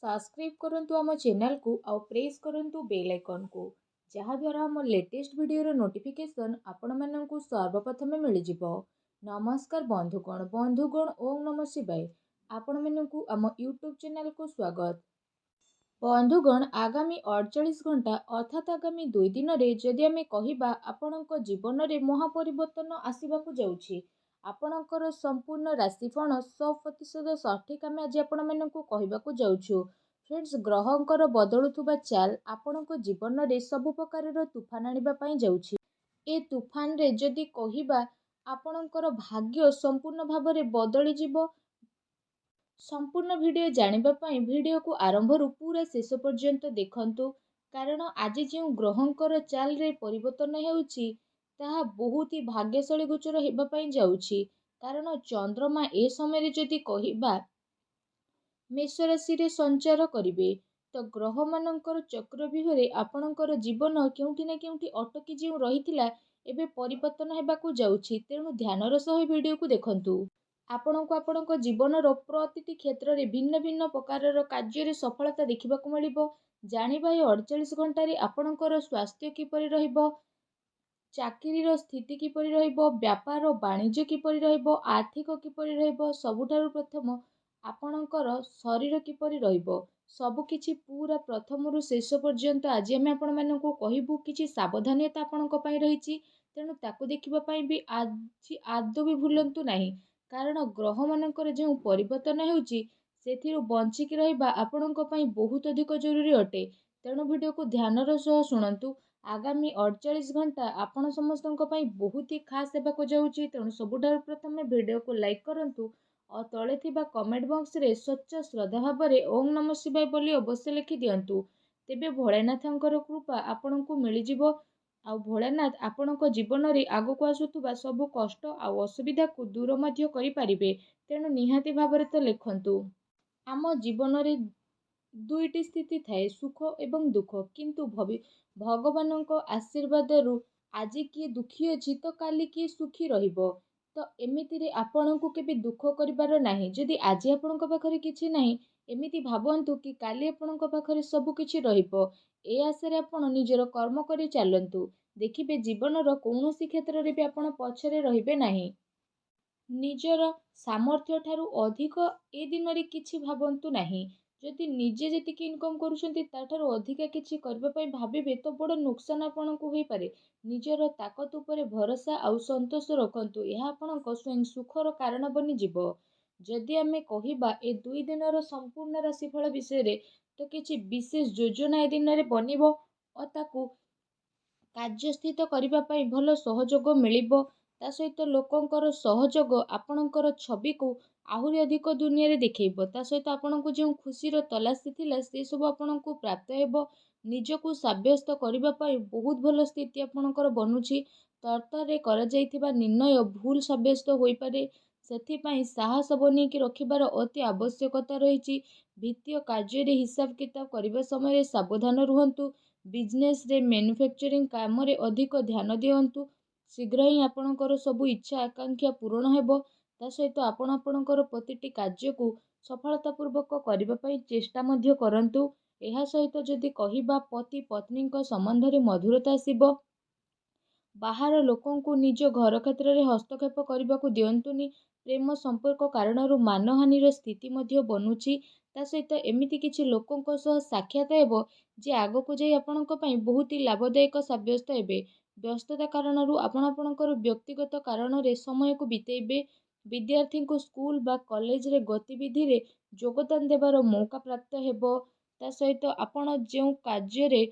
Subscribe करंतु आम channel को आउ प्रेस करंतु बेल आइकन को जहाद्वारा आम लेटेस्ट वीडियो नोटिफिकेशन आपण मानकु सर्वप्रथम मिल जिवो। नमस्कार बंधुगण ओम नमः शिवाय। आपण मानकु आम यूट्यूब चैनल को स्वागत। बंधुगण आगामी 48 घंटा अर्थात आगामी 2 दिन रे जदि आमे कहिबा आपणक जीवन रे महापरिवर्तन आसीबाकू जाउछि। आपणकर संपूर्ण राशिफल 100% सठिक आमे आज आपण मानकु कहिबाकू जाउछु। फ्रेंड्स, ग्रहंकर बदलुथुबा चाल आपणक जीवन रे सब प्रकार तूफान आनिबा पई जाउछि। ए तूफान रे जदि कहिबा आपणकर भाग्य संपूर्ण भाव रे बदली जिवो। संपूर्ण वीडियो जानिबा पई वीडियो को आरंभ रु पूरा शेष पर्यंत देखंतु, कारण आज जो ग्रहंकर चाल रे परिवर्तन हेउछि ताहा बहुत ही भाग्यशाली गोचर हेबा पई जाउछि। कारण चंद्रमा ए समय रे जदि कहिबा मेष राशि रे संचार करिवे, तो ग्रह मानकर चक्रव्यूह रे आपणकर जीवन केउंठी ना केउंठी अटकी जे रहिथिला एबे परिवर्तन हेबाकू जाउछि। तेणु ध्यानर सह वीडियो को देखंतु। आपणको आपणको जीवनर प्रतिटी क्षेत्र रे भिन्न भिन्न प्रकारर कार्य सफलता देखिबाकू मिलिबो। जानिबा ए 48 घंटा रे आपणकर स्वास्थ्य किपरि रहिबो, चाकरीर स्थिति किपरि रहिबो, व्यापार वाणिज्य किपरि रहिबो, आर्थिक किपरि रहिबो, सबुठारु प्रथम आपणकर शरीर किपरि रहिबो, सब किछि पूरा प्रथमरु शेष पर्यंत आज आमे आपण मानकु कहिबु। किछि सावधानता आपणक पई रहिछि, तेणु ताकू देखिबा पई भी आज आदौ भी भूलंतु नाही। कारण ग्रह मानकर जो परिवर्तन हेउछि सेथिरु बंचिकी रहिबा आपणक पई बहुत अधिक जरूरी अटे। तेणु वीडियो को ध्यानर सह शुणंतु। आगामी 48 घंटा आपण समस्तक पई बहुत ही खास हेबाकू जाउछि। तेणु सबुठारु प्रथमे वीडियो को लाइक करंतु और तले थिबा कमेंट बॉक्स रे सच्चा श्रद्धा भाव रे ओम नमः शिवाय बोली अवश्य लिखि दियंतु। तेबे भोलेनाथंकर कृपा आपणकू मिल जिवो। आ भोलेनाथ आपणक जीवन रे आगकू आसुथुबा सब कष्ट आ असुविधा को दूर मध्य करि पारिबे। तेणु निहाती भाବରେ तो लिखंतु। आम जीवन रे दुईटी स्थिति थाए, सुख एवं दुख, किंतु भगवानक आशीर्वाद रु आज किए दुखी अछि तो काली किए सुखी रहिबो। तो एमिति रे आपणकू केबे दुख करिबार नाही। जदि आज आपणक पाखरे किछि नाही, एमिति भाबंतु कि काली आपणक पाखरे सब किछि रहिबो। ए आशा रे आपण निजर कर्म करि चालंतु। देखिबे जीवनर कौनसी क्षेत्र रे भी आपण पछरे रहिबे नाही। निजर सामर्थ्य ठारू अधिक ए दिन रे किछि भाबंतु नाही। जदि निजे जेतिकी इनकम करूछंती ताठारू अधिका किछि करबा पई भाबिबे तो बड़ नुकसान आपणकू होई पारे। निजर ताकत उपरे भरोसा आउ संतोष रखंतु। यह आपणक स्वयं सुखर कारण बनि जिवो। जदि आमे कहिबा ए 2 दिनर संपूर्ण राशिफल विषय रे, तो किछि विशेष योजना ए दिन रे बनिबो और ताकू कार्यस्थित करबा पई भल सहयोग मिलिबो। ता सहित लोकंकर सहयोग आपणकर छवि को आहुरी अधिक दुनिया रे देखैबो। ता सहित आपणको जो खुशीर तलाशी थिला से सब आपणको प्राप्त हेबो। निजको साब्यस्त करबा पई बहुत भल स्थिति आपणकर बनुछि। तर्तरे करा जाइथिबा निर्णय भूल साब्यस्त होई पारे। सेथि पई साहस बनेकी रखिबार अति आवश्यकता रहिछि। वित्तीय कार्य रे हिसाब किताब करबा समय रे सावधान रुहंतु। बिजनेस रे मैन्युफैक्चरिंग काम रे अधिक ध्यान दियंतु। शीघ्र ही आपणकर सब इच्छा आकांक्षा पूर्ण हेबो। ता सहित आपण आपणकर प्रतिटी कार्य को सफलता पूर्वक करबा पई चेष्टा मध्य करंतु। एहा सहित जदि कहिबा पति पत्नी संबंध रे मधुरता आसीबो। बाहर लोकों को निज घर क्षेत्र में हस्तक्षेप करने को दिंतुनि। प्रेम संपर्क कारण मानहानि स्थिति मध्य बनुछि। ता सहित एमिति किछि लोकों सह साक्षात हेबो जे आगो को जाई आपणक पई बहुत ही लाभदायक साब्यस्त हेबे। व्यस्तता कारण आपणकर व्यक्तिगत कारण रे समय को बितेबे। विद्यार्थी को स्कूल बा कॉलेज रे गतिविधि रे योगदान देबार मौका प्राप्त हेबो। ता सहित आपण जो कार्य रे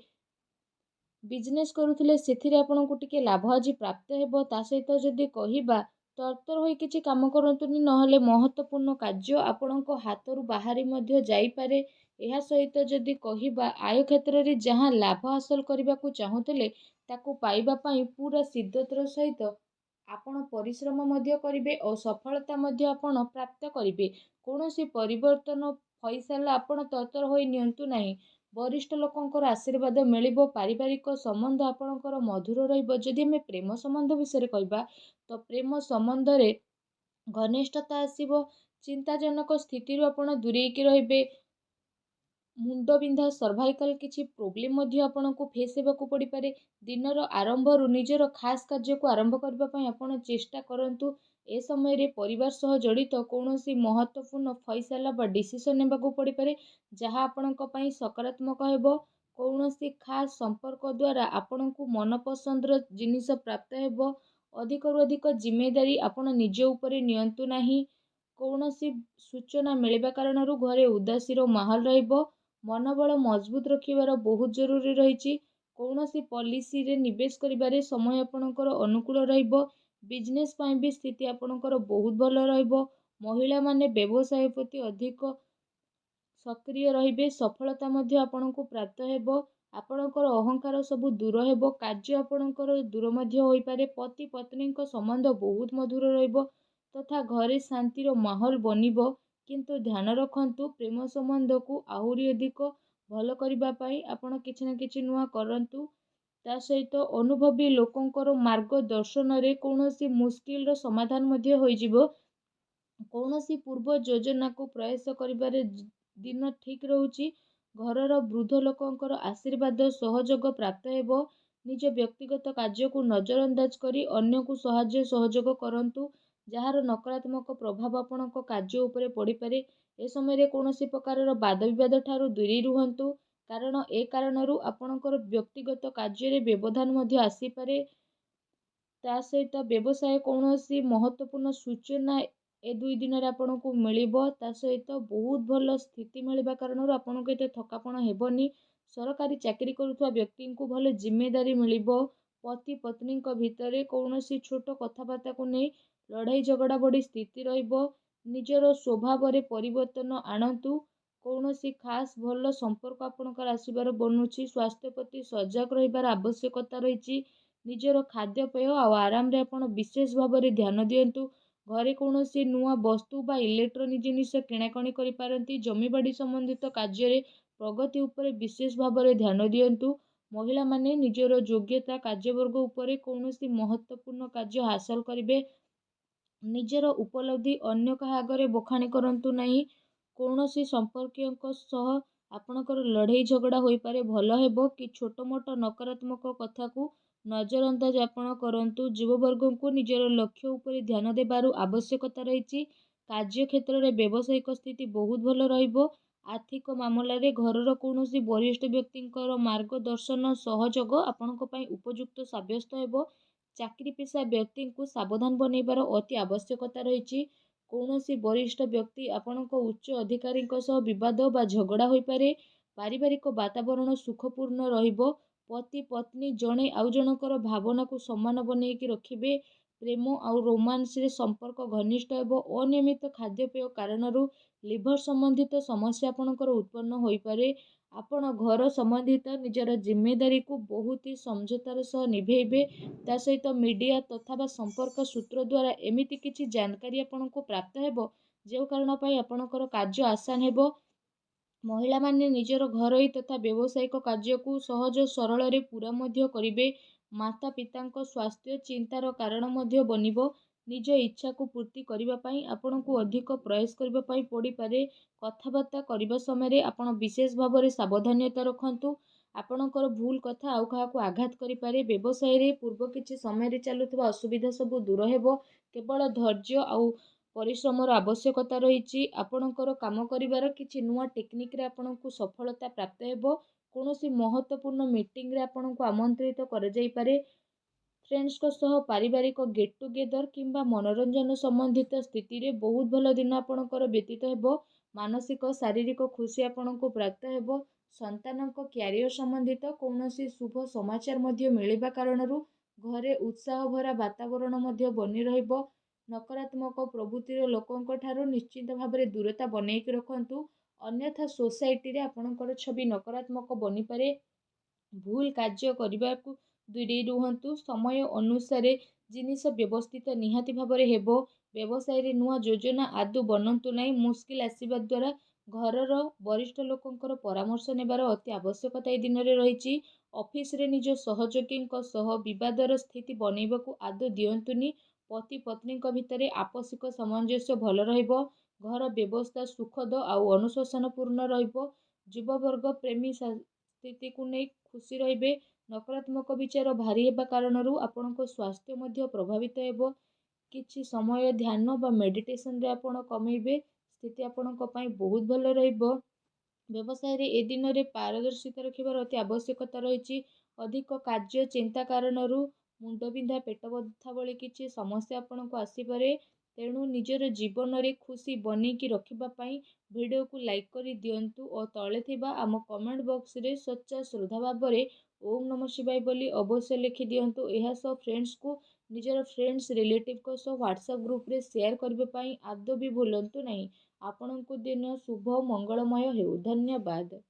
बिजनेस करुथिले सेथिरे आपनको टिके लाभ आज प्राप्त हेबो। ता सहित जदि कहिबा तरतर होई किछि काम करंतुनी, नहले महत्वपूर्ण कार्य आपणको हातरू बाहरी मध्य जाई पारे। एहा सहित जदि कहिबा आय क्षेत्र रे जहां लाभ हासिल करबाकू चाहुथिले ताकू पाइबा पई पूरा सिद्धतर सहित आपण परिश्रम मध्य करिवे और सफलता मध्य आपण प्राप्त करिवे। कोनोसी परिवर्तन फैसला आपण तरतर होई नियंतु नाही। वरिष्ठ लोकंकर आशीर्वाद मिलिबो। पारिवारिक संबंध आपणकर मधुर रहिबो। जदि हमें प्रेम संबंध विषय कहबा तो प्रेम संबंध रे घनिष्ठता आसीबो। चिंताजनक स्थिति आपण दूरेकी रहिबे। ମୁଣ୍ଡବିନ୍ଧା ସର୍ଭାଇକାଲ କିଛି ପ୍ରୋବ୍ଲେମ୍ ମଧ୍ୟ ଆପଣଙ୍କୁ ଫେସ୍ ହେବାକୁ ପଡ଼ିପାରେ। ଦିନର ଆରମ୍ଭରୁ ନିଜର ଖାସ୍ କାର୍ଯ୍ୟକୁ ଆରମ୍ଭ କରିବା ପାଇଁ ଆପଣ ଚେଷ୍ଟା କରନ୍ତୁ। ଏ ସମୟରେ ପରିବାର ସହ ଜଡ଼ିତ କୌଣସି ମହତ୍ତ୍ୱପୂର୍ଣ୍ଣ ଫଇସଲା ବା ଡିସିସନ୍ ନେବାକୁ ପଡ଼ିପାରେ, ଯାହା ଆପଣଙ୍କ ପାଇଁ ସକାରାତ୍ମକ ହେବ। କୌଣସି ଖାସ୍ ସମ୍ପର୍କ ଦ୍ୱାରା ଆପଣଙ୍କୁ ମନପସନ୍ଦର ଜିନିଷ ପ୍ରାପ୍ତ ହେବ। ଅଧିକରୁ ଅଧିକ ଜିମ୍ମେଦାରୀ ଆପଣ ନିଜ ଉପରେ ନିଅନ୍ତୁ ନାହିଁ। କୌଣସି ସୂଚନା ମିଳିବା କାରଣରୁ ଘରେ ଉଦାସୀର ମାହୋଲ ରହିବ। ମନୋବଳ ମଜବୁତ ରଖିବାର ବହୁତ ଜରୁରୀ ରହିଛି। କୌଣସି ପଲିସିରେ ନିବେଶ କରିବାରେ ସମୟ ଆପଣଙ୍କର ଅନୁକୂଳ ରହିବ। ବିଜନେସ୍ ପାଇଁ ବି ସ୍ଥିତି ଆପଣଙ୍କର ବହୁତ ଭଲ ରହିବ। ମହିଳାମାନେ ବ୍ୟବସାୟ ପ୍ରତି ଅଧିକ ସକ୍ରିୟ ରହିବେ। ସଫଳତା ମଧ୍ୟ ଆପଣଙ୍କୁ ପ୍ରାପ୍ତ ହେବ। ଆପଣଙ୍କର ଅହଙ୍କାର ସବୁ ଦୂର ହେବ। କାର୍ଯ୍ୟ ଆପଣଙ୍କର ଦୂର ମଧ୍ୟ ହୋଇପାରେ। ପତି ପତ୍ନୀଙ୍କ ସମ୍ବନ୍ଧ ବହୁତ ମଧୁର ରହିବ ତଥା ଘରେ ଶାନ୍ତିର ମାହୋଲ ବନିବ। କିନ୍ତୁ ଧ୍ୟାନ ରଖନ୍ତୁ, ପ୍ରେମ ସମ୍ବନ୍ଧକୁ ଆହୁରି ଅଧିକ ଭଲ କରିବା ପାଇଁ ଆପଣ କିଛି ନା କିଛି ନୂଆ କରନ୍ତୁ। ତା ସହିତ ଅନୁଭବୀ ଲୋକଙ୍କର ମାର୍ଗଦର୍ଶନରେ କୌଣସି ମୁସ୍କିଲର ସମାଧାନ ମଧ୍ୟ ହୋଇଯିବ। କୌଣସି ପୂର୍ବ ଯୋଜନାକୁ ପ୍ରୟାସ କରିବାରେ ଦିନ ଠିକ୍ ରହୁଛି। ଘରର ବୃଦ୍ଧ ଲୋକଙ୍କର ଆଶୀର୍ବାଦ ସହଯୋଗ ପ୍ରାପ୍ତ ହେବ। ନିଜ ବ୍ୟକ୍ତିଗତ କାର୍ଯ୍ୟକୁ ନଜରଅନ୍ଦାଜ କରି ଅନ୍ୟକୁ ସାହାଯ୍ୟ ସହଯୋଗ କରନ୍ତୁ, ଯାହାର ନକାରାତ୍ମକ ପ୍ରଭାବ ଆପଣଙ୍କ କାର୍ଯ୍ୟ ଉପରେ ପଡ଼ିପାରେ। ଏ ସମୟରେ କୌଣସି ପ୍ରକାରର ବାଦବିବାଦ ଠାରୁ ଦୂରେଇ ରୁହନ୍ତୁ, କାରଣ ଏ କାରଣରୁ ଆପଣଙ୍କର ବ୍ୟକ୍ତିଗତ କାର୍ଯ୍ୟରେ ବ୍ୟବଧାନ ମଧ୍ୟ ଆସିପାରେ। ତା ସହିତ ବ୍ୟବସାୟ କୌଣସି ମହତ୍ତ୍ୱପୂର୍ଣ୍ଣ ସୂଚନା ଏ 2 ଦିନରେ ଆପଣଙ୍କୁ ମିଳିବ। ତା ସହିତ ବହୁତ ଭଲ ସ୍ଥିତି ମିଳିବା କାରଣରୁ ଆପଣଙ୍କୁ ଏତେ ଥକାପଣ ହେବନି। ସରକାରୀ ଚାକିରି କରୁଥିବା ବ୍ୟକ୍ତିଙ୍କୁ ଭଲ ଜିମ୍ମେଦାରୀ ମିଳିବ। ପତି ପତ୍ନୀଙ୍କ ଭିତରେ କୌଣସି ଛୋଟ କଥାବାର୍ତ୍ତାକୁ ନେଇ ଲଢ଼ାଇ ଝଗଡ଼ା ଭଳି ସ୍ଥିତି ରହିବ। ନିଜର ସ୍ୱଭାବରେ ପରିବର୍ତ୍ତନ ଆଣନ୍ତୁ। କୌଣସି ଖାସ୍ ଭଲ ସମ୍ପର୍କ ଆପଣଙ୍କର ଆସିବାର ବନୁଛି। ସ୍ୱାସ୍ଥ୍ୟ ପ୍ରତି ସଜାଗ ରହିବାର ଆବଶ୍ୟକତା ରହିଛି। ନିଜର ଖାଦ୍ୟପେୟ ଆଉ ଆରାମରେ ଆପଣ ବିଶେଷ ଭାବରେ ଧ୍ୟାନ ଦିଅନ୍ତୁ। ଘରେ କୌଣସି ନୂଆ ବସ୍ତୁ ବା ଇଲେକ୍ଟ୍ରୋନିକ୍ ଜିନିଷ କିଣାକିଣି କରିପାରନ୍ତି। ଜମିବାଡ଼ି ସମ୍ବନ୍ଧିତ କାର୍ଯ୍ୟରେ ପ୍ରଗତି ଉପରେ ବିଶେଷ ଭାବରେ ଧ୍ୟାନ ଦିଅନ୍ତୁ। ମହିଳାମାନେ ନିଜର ଯୋଗ୍ୟତା କାର୍ଯ୍ୟବର୍ଗ ଉପରେ କୌଣସି ମହତ୍ତ୍ୱପୂର୍ଣ୍ଣ କାର୍ଯ୍ୟ ହାସଲ କରିବେ। ନିଜର ଉପଲବ୍ଧି ଅନ୍ୟ କାହା ଆଗରେ ବଖାଣି କରନ୍ତୁ ନାହିଁ। କୌଣସି ସମ୍ପର୍କୀୟଙ୍କ ସହ ଆପଣଙ୍କର ଲଢ଼େଇ ଝଗଡ଼ା ହୋଇପାରେ। ଭଲ ହେବ କି ଛୋଟମୋଟ ନକାରାତ୍ମକ କଥାକୁ ନଜରଅନ୍ଦାଜ ଆପଣ କରନ୍ତୁ। ଯୁବବର୍ଗଙ୍କୁ ନିଜର ଲକ୍ଷ୍ୟ ଉପରେ ଧ୍ୟାନ ଦେବାର ଆବଶ୍ୟକତା ରହିଛି। କାର୍ଯ୍ୟକ୍ଷେତ୍ରରେ ବ୍ୟବସାୟିକ ସ୍ଥିତି ବହୁତ ଭଲ ରହିବ। ଆର୍ଥିକ ମାମଲାରେ ଘରର କୌଣସି ବରିଷ୍ଠ ବ୍ୟକ୍ତିଙ୍କର ମାର୍ଗଦର୍ଶନ ସହଯୋଗ ଆପଣଙ୍କ ପାଇଁ ଉପଯୁକ୍ତ ସାବ୍ୟସ୍ତ ହେବ। ଚାକିରିପେଶା ବ୍ୟକ୍ତିଙ୍କୁ ସାବଧାନ ବନେଇବାର ଅତି ଆବଶ୍ୟକତା ରହିଛି। କୌଣସି ବରିଷ୍ଠ ବ୍ୟକ୍ତି ଆପଣଙ୍କ ଉଚ୍ଚ ଅଧିକାରୀଙ୍କ ସହ ବିବାଦ ବା ଝଗଡ଼ା ହୋଇପାରେ। ପାରିବାରିକ ବାତାବରଣ ସୁଖପୂର୍ଣ୍ଣ ରହିବ। ପତି ପତ୍ନୀ ଜଣେ ଆଉ ଜଣଙ୍କର ଭାବନାକୁ ସମ୍ମାନ ବନେଇକି ରଖିବେ। ପ୍ରେମ ଆଉ ରୋମାନ୍ସରେ ସମ୍ପର୍କ ଘନିଷ୍ଠ ହେବ। ଅନିୟମିତ ଖାଦ୍ୟପେୟ କାରଣରୁ ଲିଭର ସମ୍ବନ୍ଧିତ ସମସ୍ୟା ଆପଣଙ୍କର ଉତ୍ପନ୍ନ ହୋଇପାରେ। ଆପଣ ଘର ସମ୍ବନ୍ଧିତ ନିଜର ଜିମ୍ମେଦାରୀକୁ ବହୁତ ସମଝତାର ସହ ନିଭେଇବେ। ତା ସହିତ ମିଡ଼ିଆ ତଥା ବା ସମ୍ପର୍କ ସୂତ୍ର ଦ୍ୱାରା ଏମିତି କିଛି ଜାନକାରୀ ଆପଣଙ୍କୁ ପ୍ରାପ୍ତ ହେବ, ଯେଉଁ କାରଣ ପାଇଁ ଆପଣଙ୍କର କାର୍ଯ୍ୟ ଆସାନ ହେବ। ମହିଳାମାନେ ନିଜର ଘରୋଇ ତଥା ବ୍ୟବସାୟିକ କାର୍ଯ୍ୟକୁ ସହଜ ସରଳରେ ପୂରା ମଧ୍ୟ କରିବେ। ମାତା ପିତାଙ୍କ ସ୍ୱାସ୍ଥ୍ୟ ଚିନ୍ତାର କାରଣ ମଧ୍ୟ ବନିବ। ନିଜ ଇଚ୍ଛାକୁ ପୂର୍ତ୍ତି କରିବା ପାଇଁ ଆପଣଙ୍କୁ ଅଧିକ ପ୍ରୟାସ କରିବା ପାଇଁ ପଡ଼ିପାରେ। କଥାବାର୍ତ୍ତା କରିବା ସମୟରେ ଆପଣ ବିଶେଷ ଭାବରେ ସାବଧାନତା ରଖନ୍ତୁ। ଆପଣଙ୍କର ଭୁଲ କଥା ଆଉ କାହାକୁ ଆଘାତ କରିପାରେ। ବ୍ୟବସାୟରେ ପୂର୍ବ କିଛି ସମୟରେ ଚାଲୁଥିବା ଅସୁବିଧା ସବୁ ଦୂର ହେବ। କେବଳ ଧୈର୍ଯ୍ୟ ଆଉ ପରିଶ୍ରମର ଆବଶ୍ୟକତା ରହିଛି। ଆପଣଙ୍କର କାମ କରିବାର କିଛି ନୂଆ ଟେକ୍ନିକରେ ଆପଣଙ୍କୁ ସଫଳତା ପ୍ରାପ୍ତ ହେବ। କୌଣସି ମହତ୍ତ୍ୱପୂର୍ଣ୍ଣ ମିଟିଂରେ ଆପଣଙ୍କୁ ଆମନ୍ତ୍ରିତ କରାଯାଇପାରେ। ଫ୍ରେଣ୍ଡସଙ୍କ ସହ ପାରିବାରିକ ଗେଟ୍ ଟୁଗେଦର କିମ୍ବା ମନୋରଞ୍ଜନ ସମ୍ବନ୍ଧିତ ସ୍ଥିତିରେ ବହୁତ ଭଲ ଦିନ ଆପଣଙ୍କର ବ୍ୟତୀତ ହେବ। ମାନସିକ ଶାରୀରିକ ଖୁସି ଆପଣଙ୍କୁ ପ୍ରାପ୍ତ ହେବ। ସନ୍ତାନଙ୍କ କ୍ୟାରିୟର ସମ୍ବନ୍ଧିତ କୌଣସି ଶୁଭ ସମାଚାର ମଧ୍ୟ ମିଳିବା କାରଣରୁ ଘରେ ଉତ୍ସାହ ଭରା ବାତାବରଣ ମଧ୍ୟ ବନି ରହିବ। ନକାରାତ୍ମକ ପ୍ରବୃତ୍ତିର ଲୋକଙ୍କ ଠାରୁ ନିଶ୍ଚିତ ଭାବରେ ଦୂରତା ବନେଇକି ରଖନ୍ତୁ। ଅନ୍ୟଥା ସୋସାଇଟିରେ ଆପଣଙ୍କର ଛବି ନକାରାତ୍ମକ ବନିପାରେ। ଭୁଲ କାର୍ଯ୍ୟ କରିବାକୁ ଦୂରେଇ ରୁହନ୍ତୁ। ସମୟ ଅନୁସାରେ ଜିନିଷ ବ୍ୟବସ୍ଥିତ ନିହାତି ଭାବରେ ହେବ। ବ୍ୟବସାୟରେ ନୂଆ ଯୋଜନା ଆଦୌ ବନାନ୍ତୁ ନାହିଁ। ମୁସ୍କିଲ ଆସିବା ଦ୍ୱାରା ଘରର ବରିଷ୍ଠ ଲୋକଙ୍କର ପରାମର୍ଶ ନେବାର ଅତି ଆବଶ୍ୟକତା ଏ ଦିନରେ ରହିଛି। ଅଫିସରେ ନିଜ ସହଯୋଗୀଙ୍କ ସହ ବିବାଦର ସ୍ଥିତି ବନେଇବାକୁ ଆଦୌ ଦିଅନ୍ତୁନି। ପତି ପତ୍ନୀଙ୍କ ଭିତରେ ଆପୋଷିକ ସାମଞ୍ଜସ୍ୟ ଭଲ ରହିବ। ଘର ବ୍ୟବସ୍ଥା ସୁଖଦ ଆଉ ଅନୁଶାସନପୂର୍ଣ୍ଣ ରହିବ। ଯୁବବର୍ଗ ପ୍ରେମୀ ସ୍ଥିତିକୁ ନେଇ ଖୁସି ରହିବେ। ନକାରାତ୍ମକ ବିଚାର ଭାରି ହେବା କାରଣରୁ ଆପଣଙ୍କ ସ୍ୱାସ୍ଥ୍ୟ ମଧ୍ୟ ପ୍ରଭାବିତ ହେବ। କିଛି ସମୟ ଧ୍ୟାନ ବା ମେଡିଟେସନରେ ଆପଣ କମେଇବେ। ସ୍ଥିତି ଆପଣଙ୍କ ପାଇଁ ବହୁତ ଭଲ ରହିବ। ବ୍ୟବସାୟରେ ଏ ଦିନରେ ପାରଦର୍ଶିତା ରଖିବାର ଅତି ଆବଶ୍ୟକତା ରହିଛି। ଅଧିକ କାର୍ଯ୍ୟ ଚିନ୍ତା କାରଣରୁ ମୁଣ୍ଡବିନ୍ଧା, ପେଟ ବଥା ଭଳି କିଛି ସମସ୍ୟା ଆପଣଙ୍କୁ ଆସିପାରେ। ତେଣୁ ନିଜର ଜୀବନରେ ଖୁସି ବନେଇକି ରଖିବା ପାଇଁ ଭିଡ଼ିଓକୁ ଲାଇକ୍ କରି ଦିଅନ୍ତୁ ଓ ତଳେ ଥିବା ଆମ କମେଣ୍ଟ ବକ୍ସରେ ସଚ୍ଚା ଶ୍ରଦ୍ଧା ଭାବରେ ଓମ୍ ନମଃ ଶିବାୟ ବୋଲି ଅବଶ୍ୟ ଲେଖି ଦିଅନ୍ତୁ। ଏହା ସହ ଫ୍ରେଣ୍ଡସ୍କୁ ନିଜର ଫ୍ରେଣ୍ଡସ୍ ରିଲେଟିଭ୍ଙ୍କ ସହ ହ୍ୱାଟ୍ସଆପ୍ ଗ୍ରୁପ୍ରେ ସେୟାର କରିବା ପାଇଁ ଆଦୌ ବି ଭୁଲନ୍ତୁ ନାହିଁ। ଆପଣଙ୍କ ଦିନ ଶୁଭ ମଙ୍ଗଳମୟ ହେଉ। ଧନ୍ୟବାଦ।